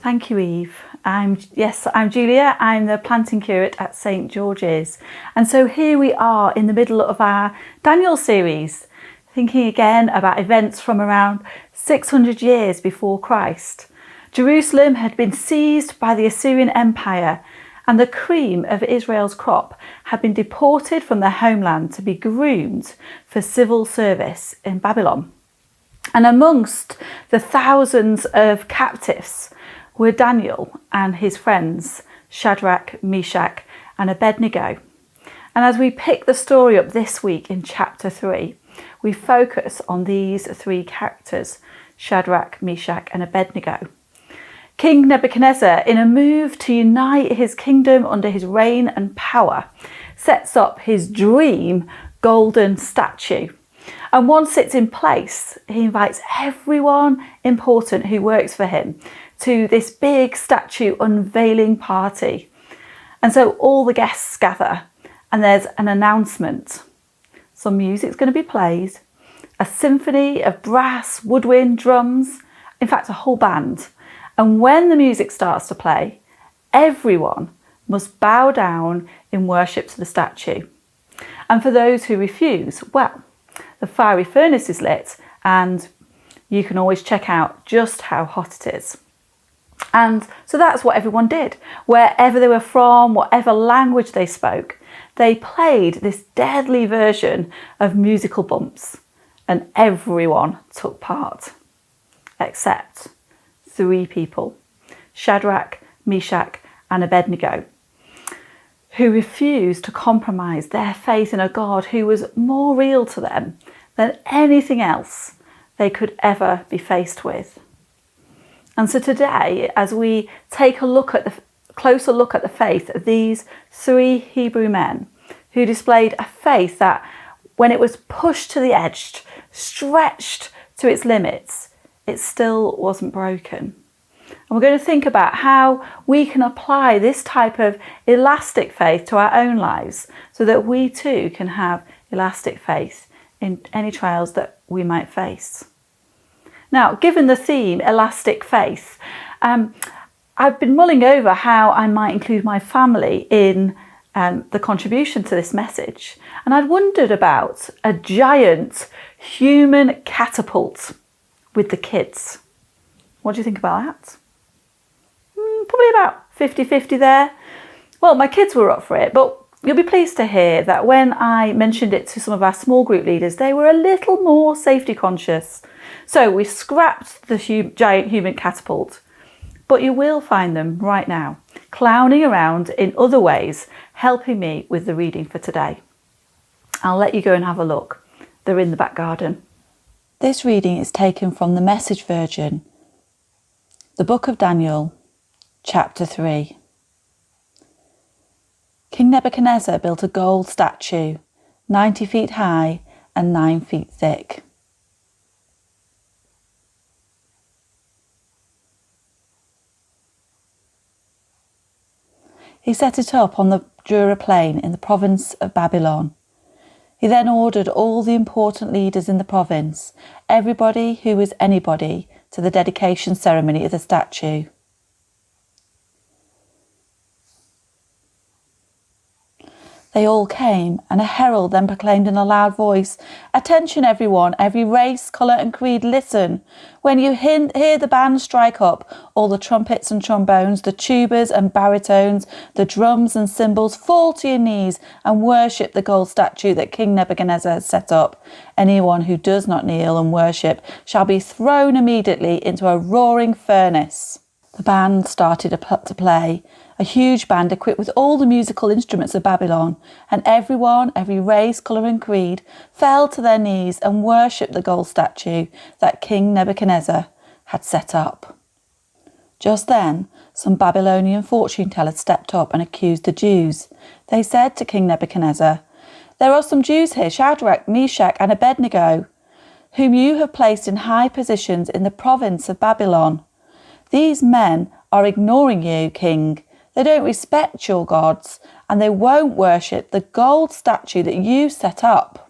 Thank you, Eve. I'm Julia. I'm the planting curate at St George's. And so here we are in the middle of our Daniel series, thinking again about events from around 600 years before Christ. Jerusalem had been seized by the Assyrian Empire, and the cream of Israel's crop had been deported from their homeland to be groomed for civil service in Babylon. And amongst the thousands of captives were Daniel and his friends, Shadrach, Meshach, and Abednego. And as we pick the story up this week in chapter 3, we focus on these three characters, Shadrach, Meshach, and Abednego. King Nebuchadnezzar, in a move to unite his kingdom under his reign and power, sets up his dream golden statue. And once it's in place, he invites everyone important who works for him to this big statue unveiling party. And so all the guests gather and there's an announcement. Some music's going to be played, a symphony of brass, woodwind, drums, in fact a whole band. And when the music starts to play, everyone must bow down in worship to the statue. And for those who refuse, well, the fiery furnace is lit and you can always check out just how hot it is. And so that's what everyone did. Wherever they were from, whatever language they spoke, they played this deadly version of musical bumps, and everyone took part, except three people, Shadrach, Meshach, and Abednego, who refused to compromise their faith in a God who was more real to them than anything else they could ever be faced with. And so today, as we take a closer look at the faith of these three Hebrew men who displayed a faith that, when it was pushed to the edge, stretched to its limits, it still wasn't broken. And we're going to think about how we can apply this type of elastic faith to our own lives so that we too can have elastic faith in any trials that we might face. Now, given the theme, elastic faith, I've been mulling over how I might include my family in the contribution to this message. And I'd wondered about a giant human catapult with the kids. What do you think about that? Probably about 50-50 there. Well, my kids were up for it, but you'll be pleased to hear that when I mentioned it to some of our small group leaders, they were a little more safety conscious. So we scrapped the giant human catapult, but you will find them right now, clowning around in other ways, helping me with the reading for today. I'll let you go and have a look. They're in the back garden. This reading is taken from the Message version, the book of Daniel, chapter 3. King Nebuchadnezzar built a gold statue, 90 feet high and 9 feet thick. He set it up on the Jura plain in the province of Babylon. He then ordered all the important leaders in the province, everybody who was anybody, to the dedication ceremony of the statue. They all came, and a herald then proclaimed in a loud voice, "Attention everyone, every race, colour and creed, listen. When you hear the band strike up, all the trumpets and trombones, the tubas and baritones, the drums and cymbals, fall to your knees and worship the gold statue that King Nebuchadnezzar has set up. Anyone who does not kneel and worship shall be thrown immediately into a roaring furnace." The band started to play, a huge band equipped with all the musical instruments of Babylon, and everyone, every race, colour and creed, fell to their knees and worshipped the gold statue that King Nebuchadnezzar had set up. Just then, some Babylonian fortune tellers stepped up and accused the Jews. They said to King Nebuchadnezzar, "There are some Jews here, Shadrach, Meshach and Abednego, whom you have placed in high positions in the province of Babylon. These men are ignoring you, king. They don't respect your gods, and they won't worship the gold statue that you set up."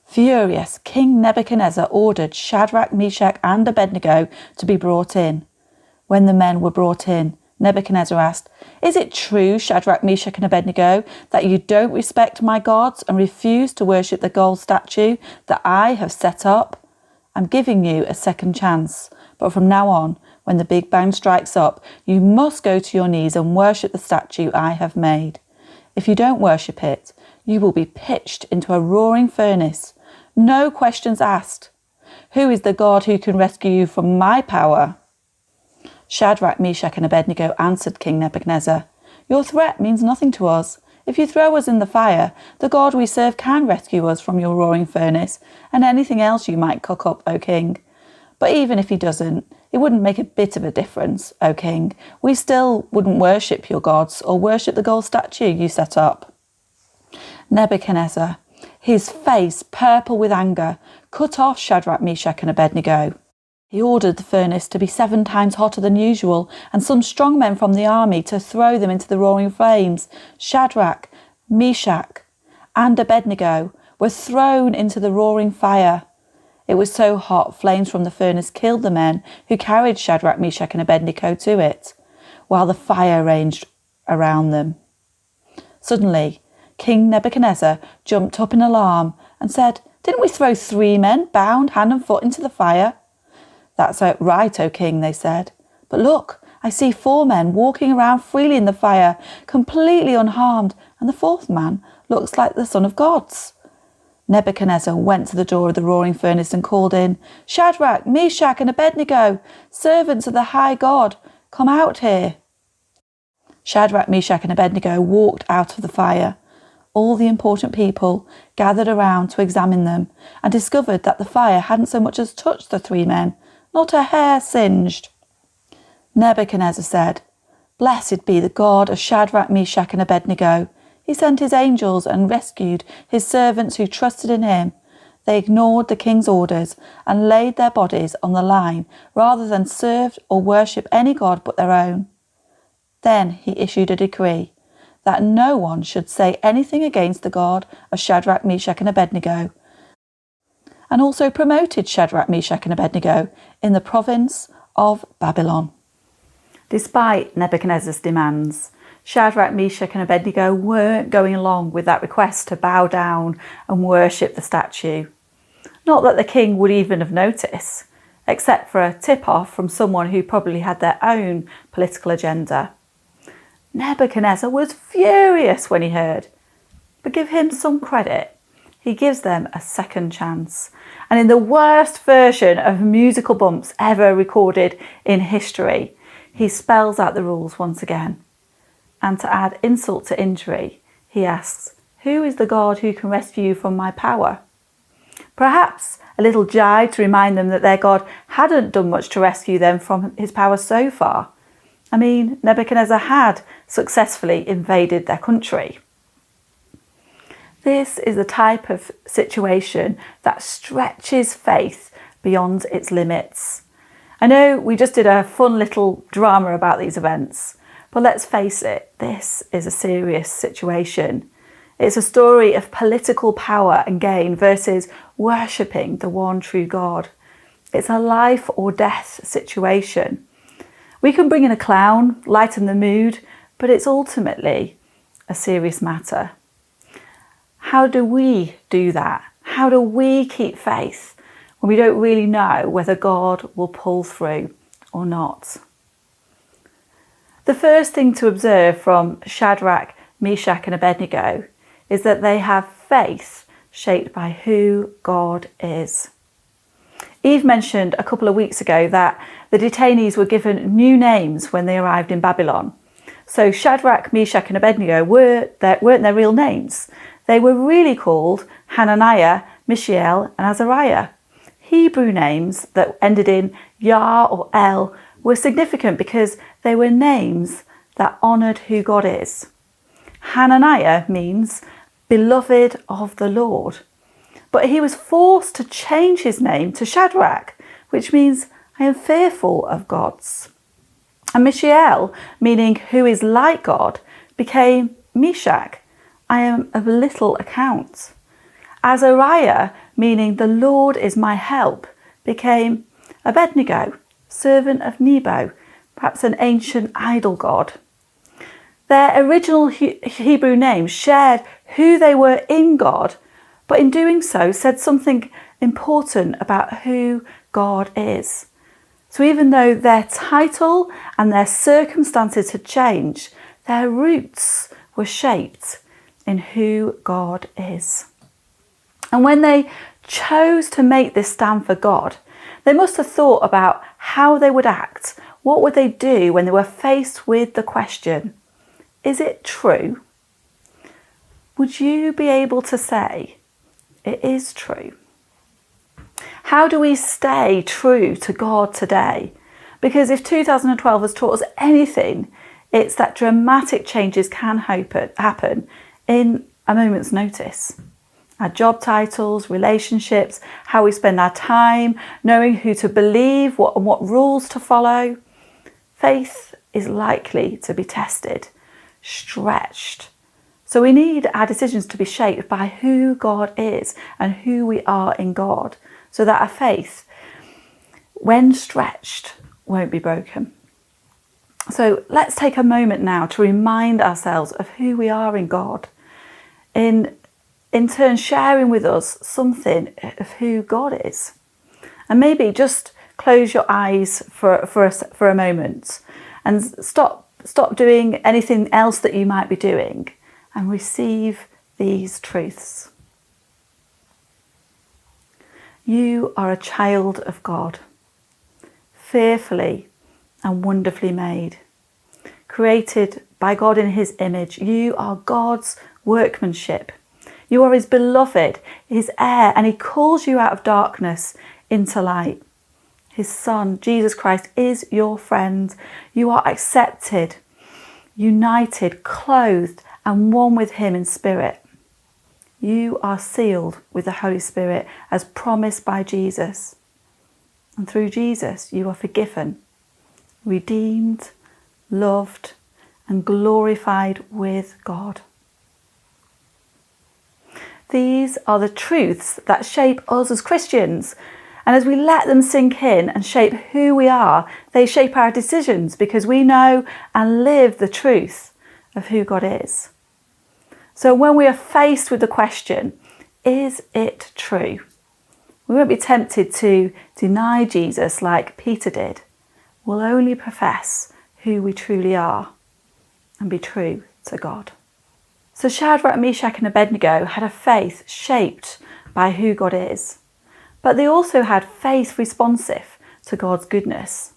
Furious, King Nebuchadnezzar ordered Shadrach, Meshach and Abednego to be brought in. When the men were brought in, Nebuchadnezzar asked, "Is it true, Shadrach, Meshach and Abednego, that you don't respect my gods and refuse to worship the gold statue that I have set up? I'm giving you a second chance, but from now on, when the big bang strikes up, you must go to your knees and worship the statue I have made. If you don't worship it, you will be pitched into a roaring furnace. No questions asked. Who is the God who can rescue you from my power?" Shadrach, Meshach and Abednego answered King Nebuchadnezzar, "Your threat means nothing to us. If you throw us in the fire, the God we serve can rescue us from your roaring furnace and anything else you might cook up, O king. But even if he doesn't, it wouldn't make a bit of a difference, O king. We still wouldn't worship your gods or worship the gold statue you set up." Nebuchadnezzar, his face purple with anger, cut off Shadrach, Meshach and Abednego. He ordered the furnace to be 7 times hotter than usual and some strong men from the army to throw them into the roaring flames. Shadrach, Meshach and Abednego were thrown into the roaring fire. It was so hot, flames from the furnace killed the men who carried Shadrach, Meshach and Abednego to it, while the fire raged around them. Suddenly, King Nebuchadnezzar jumped up in alarm and said, "Didn't we throw 3 men bound hand and foot into the fire?" "That's right, O king," they said. "But look, I see 4 men walking around freely in the fire, completely unharmed, and the 4th man looks like the son of gods." Nebuchadnezzar went to the door of the roaring furnace and called in, "Shadrach, Meshach and Abednego, servants of the high God, come out here." Shadrach, Meshach and Abednego walked out of the fire. All the important people gathered around to examine them and discovered that the fire hadn't so much as touched the 3 men, not a hair singed. Nebuchadnezzar said, "Blessed be the God of Shadrach, Meshach and Abednego. He sent his angels and rescued his servants who trusted in him. They ignored the king's orders and laid their bodies on the line rather than serve or worship any god but their own." Then he issued a decree that no one should say anything against the God of Shadrach, Meshach and Abednego, and also promoted Shadrach, Meshach and Abednego in the province of Babylon. Despite Nebuchadnezzar's demands, Shadrach, Meshach and Abednego weren't going along with that request to bow down and worship the statue. Not that the king would even have noticed, except for a tip-off from someone who probably had their own political agenda. Nebuchadnezzar was furious when he heard, but give him some credit. He gives them a second chance. And in the worst version of musical bumps ever recorded in history, he spells out the rules once again. And to add insult to injury, he asks, "Who is the God who can rescue you from my power?" Perhaps a little jibe to remind them that their God hadn't done much to rescue them from his power so far. I mean, Nebuchadnezzar had successfully invaded their country. This is the type of situation that stretches faith beyond its limits. I know we just did a fun little drama about these events, but let's face it, this is a serious situation. It's a story of political power and gain versus worshipping the one true God. It's a life or death situation. We can bring in a clown, lighten the mood, but it's ultimately a serious matter. How do we do that? How do we keep faith when we don't really know whether God will pull through or not? The first thing to observe from Shadrach, Meshach and Abednego is that they have faith shaped by who God is. Eve mentioned a couple of weeks ago that the detainees were given new names when they arrived in Babylon. So Shadrach, Meshach and Abednego weren't their real names. They were really called Hananiah, Mishael and Azariah. Hebrew names that ended in Yah or El were significant because they were names that honoured who God is. Hananiah means beloved of the Lord, but he was forced to change his name to Shadrach, which means I am fearful of gods. And Mishael, meaning who is like God, became Meshach, I am of little account. Azariah, meaning the Lord is my help, became Abednego, servant of Nebo, perhaps an ancient idol god. Their original Hebrew name shared who they were in God, but in doing so said something important about who God is. So even though their title and their circumstances had changed, their roots were shaped in who God is. And when they chose to make this stand for God, they must have thought about how they would act. What would they do when they were faced with the question, is it true? Would you be able to say, it is true? How do we stay true to God today? Because if 2012 has taught us anything, it's that dramatic changes can happen in a moment's notice. Our job titles, relationships, how we spend our time, knowing who to believe, what rules to follow. Faith is likely to be tested, stretched. So we need our decisions to be shaped by who God is and who we are in God, so that our faith, when stretched, won't be broken. So let's take a moment now to remind ourselves of who we are in God, in turn sharing with us something of who God is. And maybe just close your eyes for a moment and stop doing anything else that you might be doing and receive these truths. You are a child of God, fearfully and wonderfully made, created by God in his image. You are God's workmanship. You are his beloved, his heir, and he calls you out of darkness into light. His Son, Jesus Christ, is your friend. You are accepted, united, clothed, and one with him in spirit. You are sealed with the Holy Spirit as promised by Jesus. And through Jesus, you are forgiven, redeemed, loved, and glorified with God. These are the truths that shape us as Christians. And as we let them sink in and shape who we are, they shape our decisions because we know and live the truth of who God is. So when we are faced with the question, is it true? We won't be tempted to deny Jesus like Peter did. We'll only profess who we truly are and be true to God. So Shadrach, Meshach and Abednego had a faith shaped by who God is, but they also had faith responsive to God's goodness.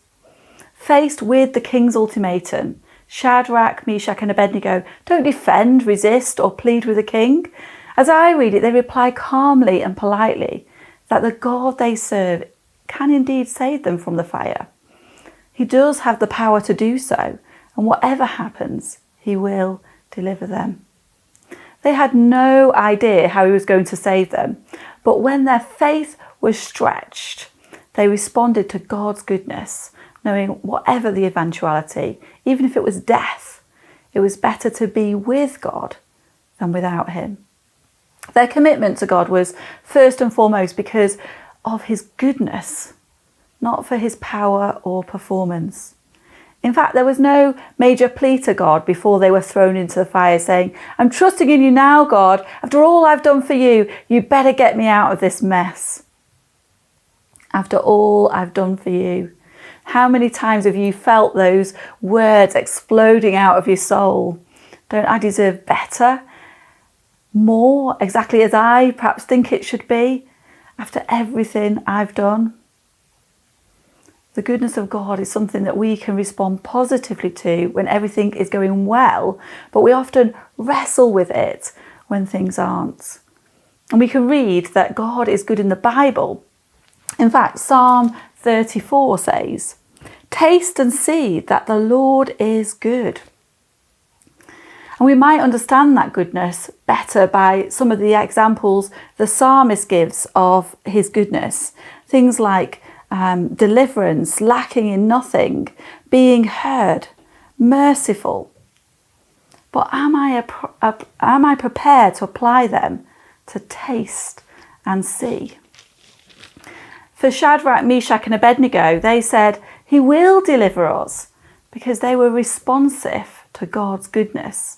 Faced with the king's ultimatum, Shadrach, Meshach and Abednego don't defend, resist or plead with the king. As I read it, they reply calmly and politely that the God they serve can indeed save them from the fire. He does have the power to do so, and whatever happens, he will deliver them. They had no idea how he was going to save them, but when their faith was stretched, they responded to God's goodness, knowing whatever the eventuality, even if it was death, it was better to be with God than without him. Their commitment to God was first and foremost because of his goodness, not for his power or performance. In fact, there was no major plea to God before they were thrown into the fire saying, I'm trusting in you now, God. After all I've done for you, you better get me out of this mess. After all I've done for you. How many times have you felt those words exploding out of your soul? Don't I deserve better? More, exactly as I perhaps think it should be, after everything I've done? The goodness of God is something that we can respond positively to when everything is going well, but we often wrestle with it when things aren't. And we can read that God is good in the Bible. In fact, Psalm 34 says, taste and see that the Lord is good. And we might understand that goodness better by some of the examples the psalmist gives of his goodness. Things like deliverance, lacking in nothing, being heard, merciful. But am I prepared to apply them to taste and see? For Shadrach, Meshach and Abednego, they said, he will deliver us. because they were responsive to God's goodness,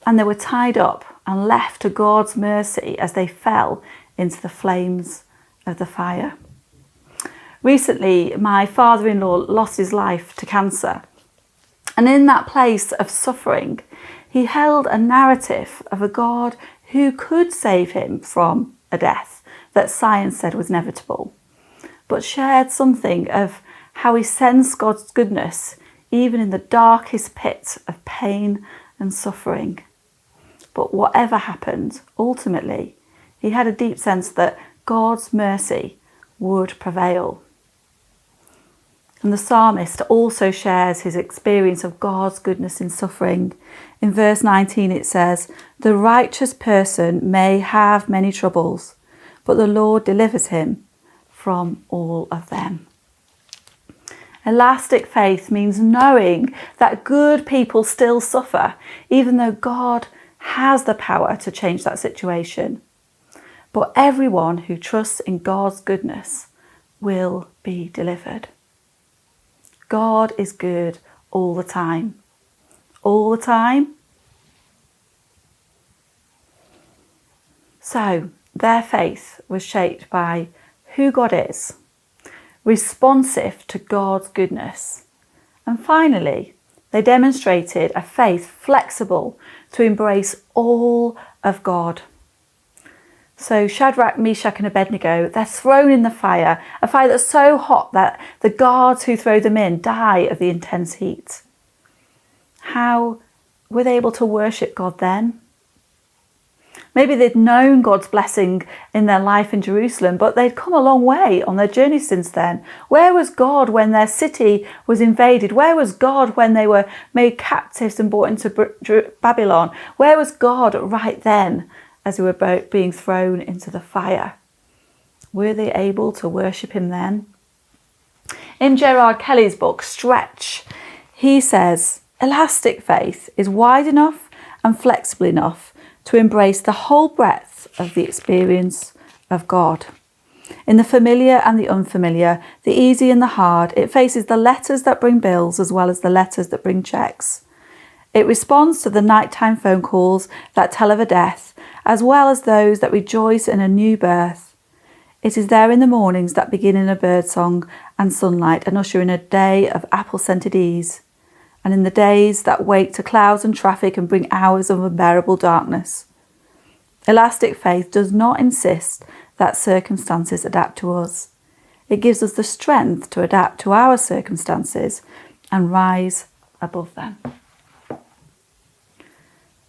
and they were tied up and left to God's mercy as they fell into the flames of the fire. Recently, my father-in-law lost his life to cancer, and in that place of suffering, he held a narrative of a God who could save him from a death that science said was inevitable, but shared something of how he sensed God's goodness even in the darkest pit of pain and suffering. But whatever happened, ultimately, he had a deep sense that God's mercy would prevail. And the psalmist also shares his experience of God's goodness in suffering. In verse 19 it says, "The righteous person may have many troubles, but the Lord delivers him from all of them." Elastic faith means knowing that good people still suffer, even though God has the power to change that situation. But everyone who trusts in God's goodness will be delivered. God is good all the time. All the time. So their faith was shaped by who God is, responsive to God's goodness. And finally, they demonstrated a faith flexible to embrace all of God. So Shadrach, Meshach and Abednego, they're thrown in the fire, a fire that's so hot that the guards who throw them in die of the intense heat. How were they able to worship God then? Maybe they'd known God's blessing in their life in Jerusalem, but they'd come a long way on their journey since then. Where was God when their city was invaded? Where was God when they were made captives and brought into Babylon? Where was God right then as they were being thrown into the fire? Were they able to worship him then? In Gerard Kelly's book, Stretch, he says, elastic faith is wide enough and flexible enough to embrace the whole breadth of the experience of God. In the familiar and the unfamiliar, the easy and the hard, it faces the letters that bring bills as well as the letters that bring checks. It responds to the nighttime phone calls that tell of a death, as well as those that rejoice in a new birth. It is there in the mornings that begin in a birdsong and sunlight and usher in a day of apple-scented ease, and in the days that wake to clouds and traffic and bring hours of unbearable darkness. Elastic faith does not insist that circumstances adapt to us. It gives us the strength to adapt to our circumstances and rise above them.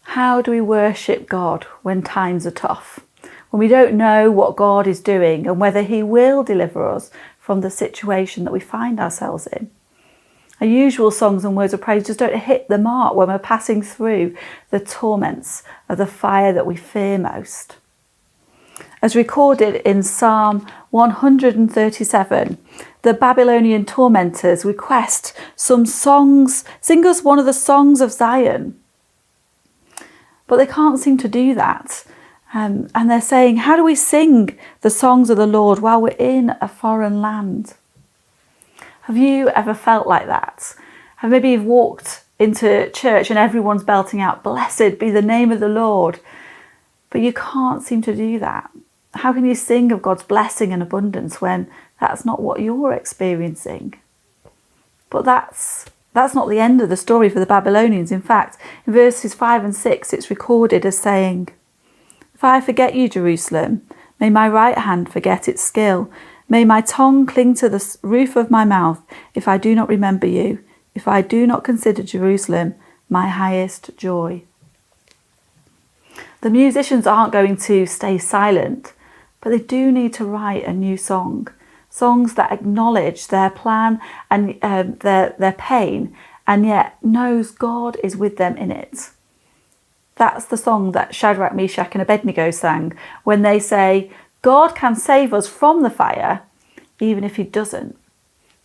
How do we worship God when times are tough? When we don't know what God is doing and whether he will deliver us from the situation that we find ourselves in? Our usual songs and words of praise just don't hit the mark when we're passing through the torments of the fire that we fear most. As recorded in Psalm 137, the Babylonian tormentors request some songs, sing us one of the songs of Zion. But they can't seem to do that. And they're saying, how do we sing the songs of the Lord while we're in a foreign land? Have you ever felt like that? Have maybe you've walked into church and everyone's belting out, "Blessed be the name of the Lord," but you can't seem to do that. How can you sing of God's blessing and abundance when that's not what you're experiencing? But that's not the end of the story for the Babylonians. In fact, in verses 5 and 6, it's recorded as saying, "If I forget you, Jerusalem, may my right hand forget its skill. May my tongue cling to the roof of my mouth if I do not remember you, if I do not consider Jerusalem my highest joy." The musicians aren't going to stay silent, but they do need to write a new song. Songs that acknowledge their plan and their pain, and yet knows God is with them in it. That's the song that Shadrach, Meshach and Abednego sang when they say, God can save us from the fire, even if he doesn't.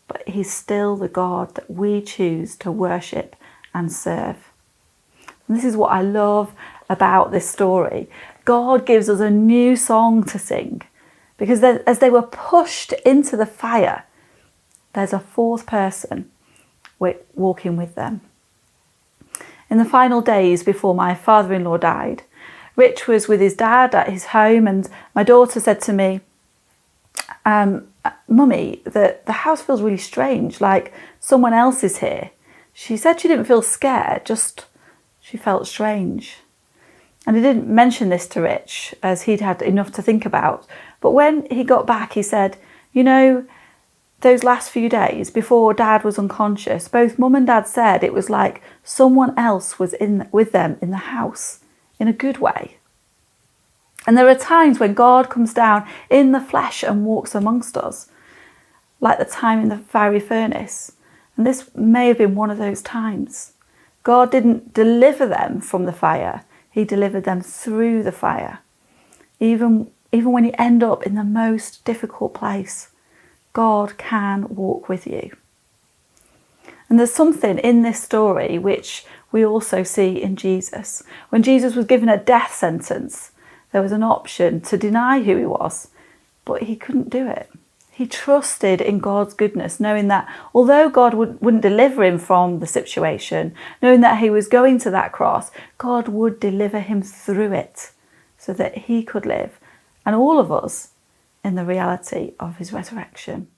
But he's still the God that we choose to worship and serve. And this is what I love about this story. God gives us a new song to sing, because as they were pushed into the fire, there's a fourth person walking with them. In the final days before my father-in-law died, Rich was with his dad at his home, and my daughter said to me, Mummy, the house feels really strange, like someone else is here. She said she didn't feel scared, just she felt strange. And he didn't mention this to Rich, as he'd had enough to think about. But when he got back, he said, you know, those last few days before Dad was unconscious, both Mum and Dad said it was like someone else was with them in the house, in a good way. And there are times when God comes down in the flesh and walks amongst us, like the time in the fiery furnace. And this may have been one of those times. God didn't deliver them from the fire. He delivered them through the fire. Even when you end up in the most difficult place, God can walk with you. And there's something in this story which we also see in Jesus. When Jesus was given a death sentence, there was an option to deny who he was, but he couldn't do it. He trusted in God's goodness, knowing that although God wouldn't deliver him from the situation, knowing that he was going to that cross, God would deliver him through it so that he could live, and all of us, in the reality of his resurrection.